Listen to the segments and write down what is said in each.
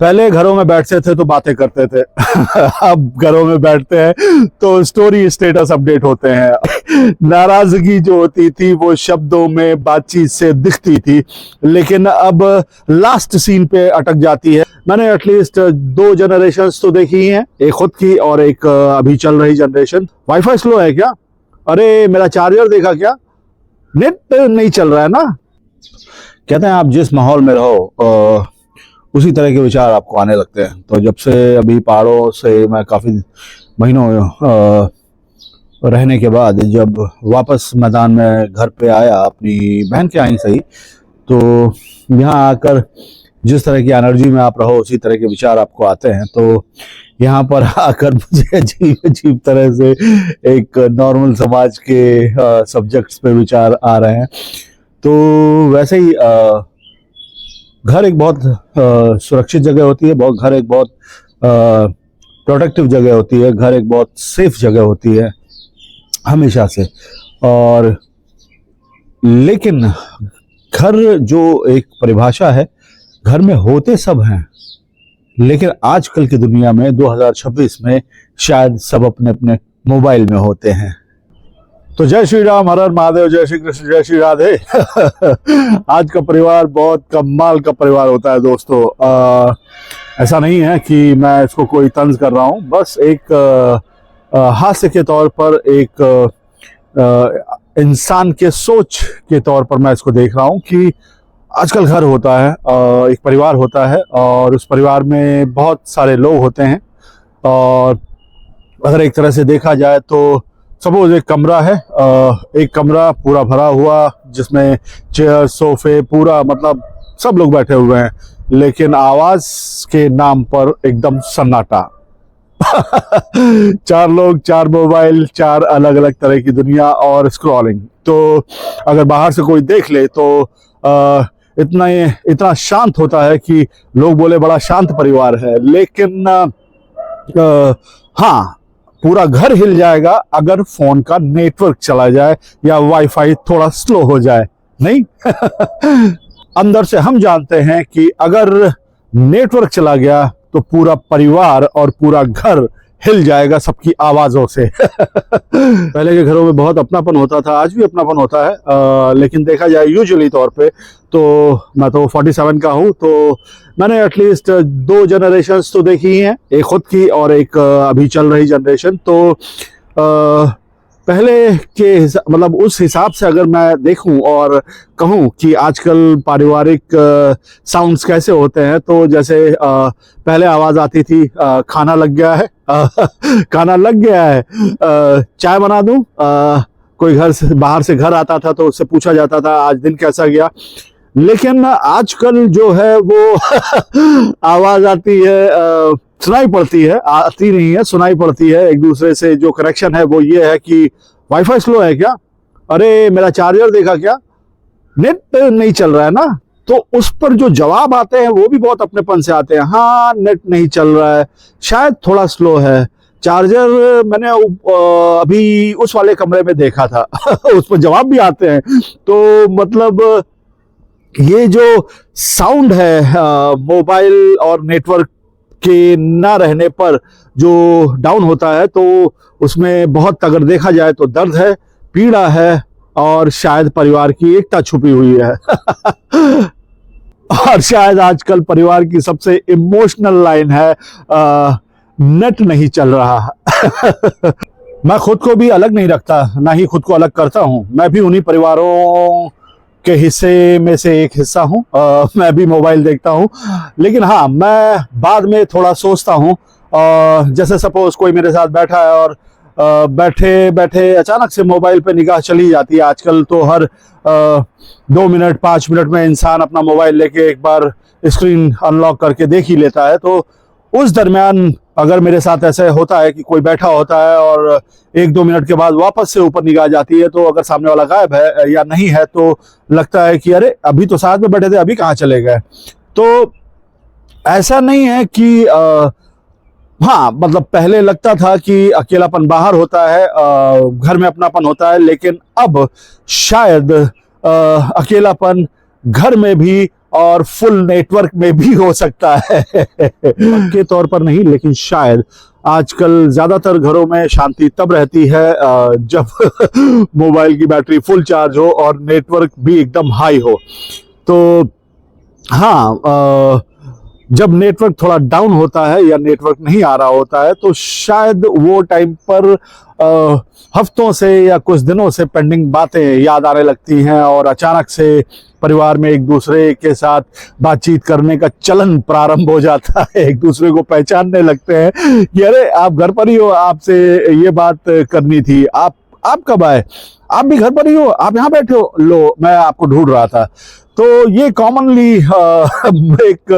पहले घरों में बैठते थे तो बातें करते थे अब घरों में बैठते हैं तो स्टोरी स्टेटस अपडेट होते हैं। नाराजगी जो होती थी वो शब्दों में बातचीत से दिखती थी, लेकिन अब लास्ट सीन पे अटक जाती है। मैंने एटलीस्ट 2 जनरेशंस तो देखी हैं, एक खुद की और एक अभी चल रही जनरेशन। वाईफाई स्लो है क्या? अरे मेरा चार्जर देखा क्या? नेट नहीं चल रहा है ना। कहते हैं आप जिस माहौल में रहो उसी तरह के विचार आपको आने लगते हैं। तो जब से अभी पहाड़ों से मैं काफ़ी महीनों रहने के बाद जब वापस मैदान में घर पे आया, अपनी बहन के यहाँ ही सही, तो यहाँ आकर जिस तरह की एनर्जी में आप रहो उसी तरह के विचार आपको आते हैं। तो यहाँ पर आकर मुझे अजीब अजीब तरह से एक नॉर्मल समाज के सब्जेक्ट्स पे विचार आ रहे हैं। तो वैसे ही घर एक बहुत सुरक्षित जगह होती है, घर एक बहुत प्रोटेक्टिव जगह होती है, घर एक बहुत सेफ जगह होती है हमेशा से। और लेकिन घर जो एक परिभाषा है, घर में होते सब हैं, लेकिन आजकल की दुनिया में 2026 में शायद सब अपने अपने मोबाइल में होते हैं। तो जय श्री राम, हर हर महादेव, जय श्री कृष्ण, जय श्री राधे। आज का परिवार बहुत कमाल का परिवार होता है दोस्तों। ऐसा नहीं है कि मैं इसको कोई तंज कर रहा हूँ, बस एक हास्य के तौर पर, एक इंसान के सोच के तौर पर मैं इसको देख रहा हूँ कि आजकल घर होता है, एक परिवार होता है और उस परिवार में बहुत सारे लोग होते हैं। और अगर एक तरह से देखा जाए तो सपोज एक कमरा है, एक कमरा पूरा भरा हुआ जिसमें चेयर, सोफे, पूरा मतलब सब लोग बैठे हुए हैं, लेकिन आवाज के नाम पर एकदम सन्नाटा। 4 लोग, 4 मोबाइल, 4 अलग अलग तरह की दुनिया और स्क्रॉलिंग। तो अगर बाहर से कोई देख ले तो इतना शांत होता है कि लोग बोले बड़ा शांत परिवार है, लेकिन हाँ, पूरा घर हिल जाएगा अगर फोन का नेटवर्क चला जाए या वाईफाई थोड़ा स्लो हो जाए। नहीं अंदर से हम जानते हैं कि अगर नेटवर्क चला गया तो पूरा परिवार और पूरा घर हिल जाएगा सबकी आवाजों से। पहले के घरों में बहुत अपनापन होता था, आज भी अपनापन होता है, लेकिन देखा जाए यूजुअली तौर पे तो मैं तो 47 का हूँ, तो मैंने एटलीस्ट 2 जनरेशंस तो देखी हैं, एक खुद की और एक अभी चल रही जनरेशन। तो पहले के मतलब उस हिसाब से अगर मैं देखूं और कहूं कि आजकल पारिवारिक साउंड्स कैसे होते हैं, तो जैसे पहले आवाज आती थी खाना लग गया है, खाना लग गया है, चाय बना दूं, कोई घर से बाहर से घर आता था तो उससे पूछा जाता था आज दिन कैसा गया। लेकिन आजकल जो है वो आवाज आती है, सुनाई पड़ती है, आती नहीं है, सुनाई पड़ती है एक दूसरे से। जो कनेक्शन है वो ये है कि वाईफाई स्लो है क्या? अरे मेरा चार्जर देखा क्या? नेट नहीं चल रहा है ना। तो उस पर जो जवाब आते हैं वो भी बहुत अपनेपन से आते हैं। हाँ, नेट नहीं चल रहा है, शायद थोड़ा स्लो है, चार्जर मैंने अभी उस वाले कमरे में देखा था। उस पर जवाब भी आते हैं। तो मतलब ये जो साउंड है मोबाइल और नेटवर्क के ना रहने पर जो डाउन होता है, तो उसमें बहुत अगर देखा जाए तो दर्द है, पीड़ा है और शायद परिवार की एकता छुपी हुई है। और शायद आजकल परिवार की सबसे इमोशनल लाइन है नेट नहीं चल रहा। मैं खुद को भी अलग नहीं रखता, ना ही खुद को अलग करता हूं। मैं भी उन्हीं परिवारों के हिस्से में से एक हिस्सा हूं। मैं भी मोबाइल देखता हूं, लेकिन हाँ, मैं बाद में थोड़ा सोचता हूं। जैसे सपोज कोई मेरे साथ बैठा है और बैठे बैठे अचानक से मोबाइल पे निगाह चली जाती है। आजकल तो हर 2 मिनट 5 मिनट में इंसान अपना मोबाइल लेके एक बार स्क्रीन अनलॉक करके देख ही लेता है। तो उस दरमियान अगर मेरे साथ ऐसा होता है कि कोई बैठा होता है और 1-2 मिनट के बाद वापस से ऊपर निगाह जाती है, तो अगर सामने वाला गायब है या नहीं है तो लगता है कि अरे अभी तो साथ में बैठे थे, अभी कहाँ चले गए। तो ऐसा नहीं है कि हाँ, मतलब पहले लगता था कि अकेलापन बाहर होता है, घर में अपनापन होता है, लेकिन अब शायद अकेलापन घर में भी और फुल नेटवर्क में भी हो सकता है के तौर पर नहीं, लेकिन शायद आजकल ज्यादातर घरों में शांति तब रहती है जब मोबाइल की बैटरी फुल चार्ज हो और नेटवर्क भी एकदम हाई हो। तो हाँ, जब नेटवर्क थोड़ा डाउन होता है या नेटवर्क नहीं आ रहा होता है तो शायद वो टाइम पर हफ्तों से या कुछ दिनों से पेंडिंग बातें याद आने लगती हैं और अचानक से परिवार में एक दूसरे के साथ बातचीत करने का चलन प्रारंभ हो जाता है। एक दूसरे को पहचानने लगते हैं कि अरे आप घर पर ही हो, आपसे ये बात करनी थी, आप कब आए, आप भी घर पर ही हो, आप यहाँ बैठे हो, लो मैं आपको ढूंढ रहा था। तो ये कॉमनली एक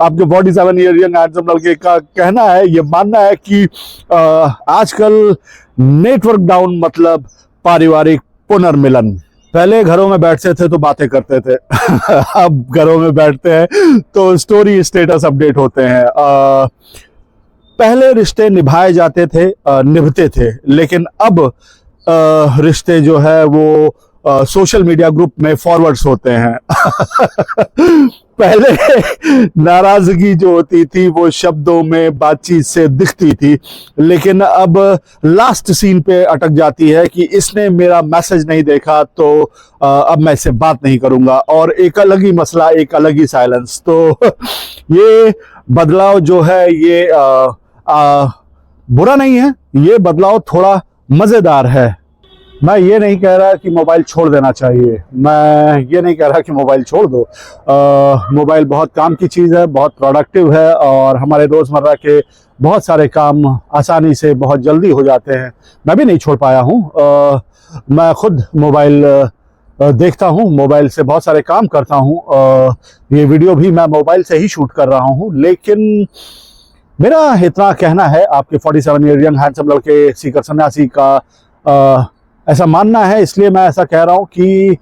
आपके 47 ईयर यंग हैंडसम लड़के का कहना है, ये मानना है कि आजकल नेटवर्क डाउन मतलब पारिवारिक पुनर्मिलन। पहले घरों में बैठते थे तो बातें करते थे अब घरों में बैठते हैं तो स्टोरी स्टेटस अपडेट होते हैं। पहले रिश्ते निभाए जाते थे, निभते थे, लेकिन अब रिश्ते जो है वो सोशल मीडिया ग्रुप में फॉरवर्ड्स होते हैं पहले नाराजगी जो होती थी वो शब्दों में बातचीत से दिखती थी, लेकिन अब लास्ट सीन पे अटक जाती है कि इसने मेरा मैसेज नहीं देखा तो अब मैं इससे बात नहीं करूंगा, और एक अलग ही मसला, एक अलग ही साइलेंस। तो ये बदलाव जो है ये बुरा नहीं है, ये बदलाव थोड़ा मजेदार है। मैं ये नहीं कह रहा कि मोबाइल छोड़ देना चाहिए, मैं ये नहीं कह रहा कि मोबाइल छोड़ दो। मोबाइल बहुत काम की चीज़ है, बहुत प्रोडक्टिव है और हमारे रोज़मर्रा के बहुत सारे काम आसानी से बहुत जल्दी हो जाते हैं। मैं भी नहीं छोड़ पाया हूँ, मैं खुद मोबाइल देखता हूँ, मोबाइल से बहुत सारे काम करता हूँ, ये वीडियो भी मैं मोबाइल से ही शूट कर रहा हूँ। लेकिन मेरा इतना कहना है, आपके 47 ईयर यंग हैंडसम लड़के सीकर सन्यासी का ऐसा मानना है, इसलिए मैं ऐसा कह रहा हूं कि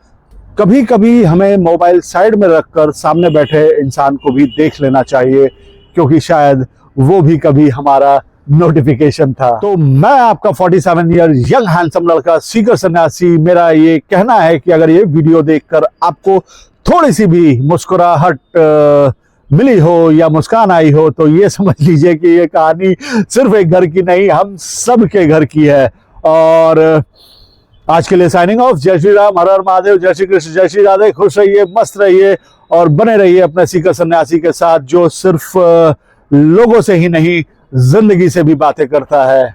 कभी कभी हमें मोबाइल साइड में रखकर सामने बैठे इंसान को भी देख लेना चाहिए, क्योंकि शायद वो भी कभी हमारा नोटिफिकेशन था। तो मैं आपका 47 ईयर यंग हैंडसम लड़का सीकर सन्यासी, मेरा ये कहना है कि अगर ये वीडियो देखकर आपको थोड़ी सी भी मुस्कुराहट मिली हो या मुस्कान आई हो तो ये समझ लीजिए कि ये कहानी सिर्फ एक घर की नहीं, हम सब के घर की है। और आज के लिए साइनिंग ऑफ। जय श्री राम, हर हर महादेव, जय श्री कृष्ण, जय श्री राधे। खुश रहिए, मस्त रहिए और बने रहिए अपने सीकर सन्यासी के साथ, जो सिर्फ लोगों से ही नहीं जिंदगी से भी बातें करता है।